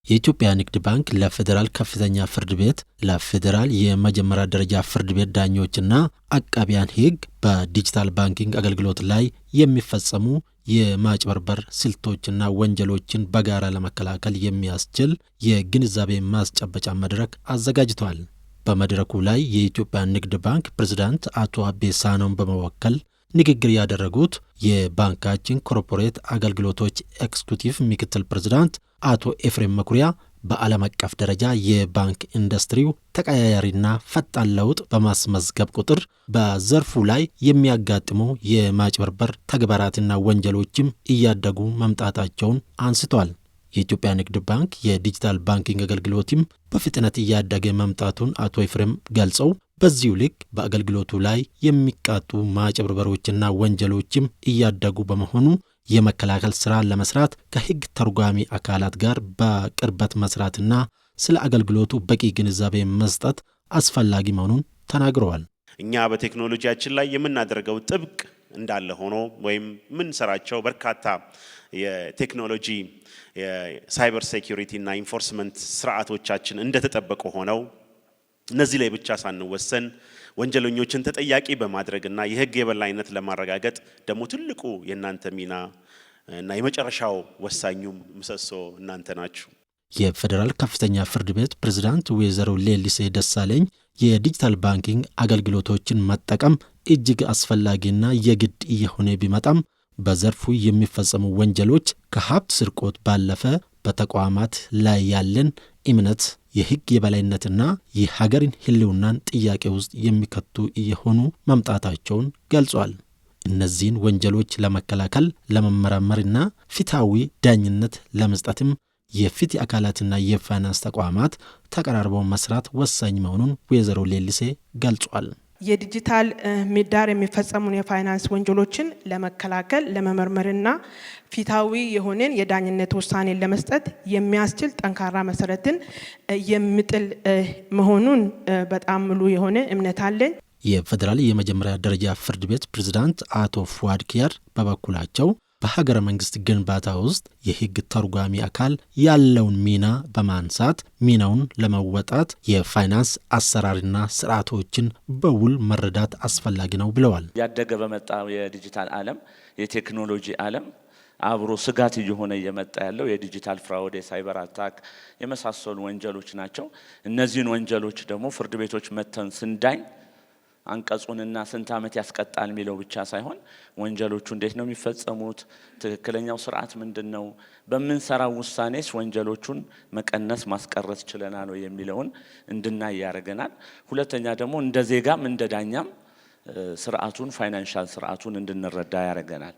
የኢትዮጵያ ንግድ ባንክ ለፌዴራል ከፍተኛ ፍርድ ቤት፣ ለፌዴራል የመጀመሪያ ደረጃ ፍርድ ቤት ዳኞችና አቃቢያን ሕግ በዲጂታል ባንኪንግ አገልግሎት ላይ የሚፈጸሙ የማጭበርበር ስልቶችና ወንጀሎችን በጋራ ለመከላከል የሚያስችል የግንዛቤ ማስጨበጫ መድረክ አዘጋጅቷል። በመድረኩ ላይ የኢትዮጵያ ንግድ ባንክ ፕሬዝዳንት አቶ አቤ ሳኖን በመወከል ንግግር ያደረጉት የባንካችን ኮርፖሬት አገልግሎቶች ኤክስኪዩቲቭ ምክትል ፕሬዝዳንት አቶ ኤፍሬም መኩሪያ በዓለም አቀፍ ደረጃ የባንክ ኢንዱስትሪው ተቀያያሪና ፈጣን ለውጥ በማስመዝገብ ቁጥር በዘርፉ ላይ የሚያጋጥሙ የማጭበርበር ተግባራትና ወንጀሎችም እያደጉ መምጣታቸውን አንስቷል። የኢትዮጵያ ንግድ ባንክ የዲጂታል ባንኪንግ አገልግሎትም በፍጥነት እያደገ መምጣቱን አቶ ኤፍሬም ገልጸው በዚሁ ልክ በአገልግሎቱ ላይ የሚቃጡ ማጭበርበሮችና ወንጀሎችም እያደጉ በመሆኑ የመከላከል ስራ ለመስራት ከሕግ ተርጓሚ አካላት ጋር በቅርበት መስራትና ስለ አገልግሎቱ በቂ ግንዛቤ መስጠት አስፈላጊ መሆኑን ተናግረዋል። እኛ በቴክኖሎጂያችን ላይ የምናደርገው ጥብቅ እንዳለ ሆኖ ወይም ምን ሰራቸው በርካታ የቴክኖሎጂ የሳይበር ሴኩሪቲ እና ኢንፎርስመንት ስርዓቶቻችን እንደተጠበቁ ሆነው እነዚህ ላይ ብቻ ሳንወሰን ወንጀለኞችን ተጠያቂ በማድረግና የሕግ የበላይነት ለማረጋገጥ ደግሞ ትልቁ የናንተ ሚና እና የመጨረሻው ወሳኙ ምሰሶ እናንተ ናችሁ። የፌዴራል ከፍተኛ ፍርድ ቤት ፕሬዝዳንት ወይዘሮ ሌሊሴ ደሳለኝ የዲጂታል ባንኪንግ አገልግሎቶችን መጠቀም እጅግ አስፈላጊና የግድ እየሆነ ቢመጣም በዘርፉ የሚፈጸሙ ወንጀሎች ከሀብት ስርቆት ባለፈ በተቋማት ላይ ያለን እምነት፣ የሕግ የበላይነትና የሀገርን ሕልውናን ጥያቄ ውስጥ የሚከቱ እየሆኑ መምጣታቸውን ገልጿል። እነዚህን ወንጀሎች ለመከላከል ለመመራመርና ፍትሐዊ ዳኝነት ለመስጠትም የፍትህ አካላትና የፋይናንስ ተቋማት ተቀራርበው መስራት ወሳኝ መሆኑን ወይዘሮ ሌሊሴ ገልጿል። የዲጂታል ምህዳር የሚፈጸሙ የፋይናንስ ወንጀሎችን ለመከላከል ለመመርመርና ፍትሐዊ የሆነን የዳኝነት ውሳኔን ለመስጠት የሚያስችል ጠንካራ መሰረትን የሚጥል መሆኑን በጣም ሙሉ የሆነ እምነት አለኝ። የፌዴራል የመጀመሪያ ደረጃ ፍርድ ቤት ፕሬዝዳንት አቶ ፉአድ ኪያር በበኩላቸው በሀገረ መንግስት ግንባታ ውስጥ የሕግ ተርጓሚ አካል ያለውን ሚና በማንሳት ሚናውን ለመወጣት የፋይናንስ አሰራርና ስርዓቶችን በውል መረዳት አስፈላጊ ነው ብለዋል። ያደገ በመጣው የዲጂታል ዓለም የቴክኖሎጂ ዓለም አብሮ ስጋት እየሆነ እየመጣ ያለው የዲጂታል ፍራውድ፣ የሳይበር አታክ የመሳሰሉ ወንጀሎች ናቸው። እነዚህን ወንጀሎች ደግሞ ፍርድ ቤቶች መተን ስንዳኝ አንቀጹንና ስንት ዓመት ያስቀጣል የሚለው ብቻ ሳይሆን ወንጀሎቹ እንዴት ነው የሚፈጸሙት፣ ትክክለኛው ስርዓት ምንድነው፣ በምንሰራው ውሳኔስ ወንጀሎቹን መቀነስ ማስቀረት ችለናል ወይ የሚለውን እንድናይ ያደርገናል። ሁለተኛ ደግሞ እንደ ዜጋም እንደ ዳኛም ስርዓቱን ፋይናንሻል ስርዓቱን እንድንረዳ ያደርገናል።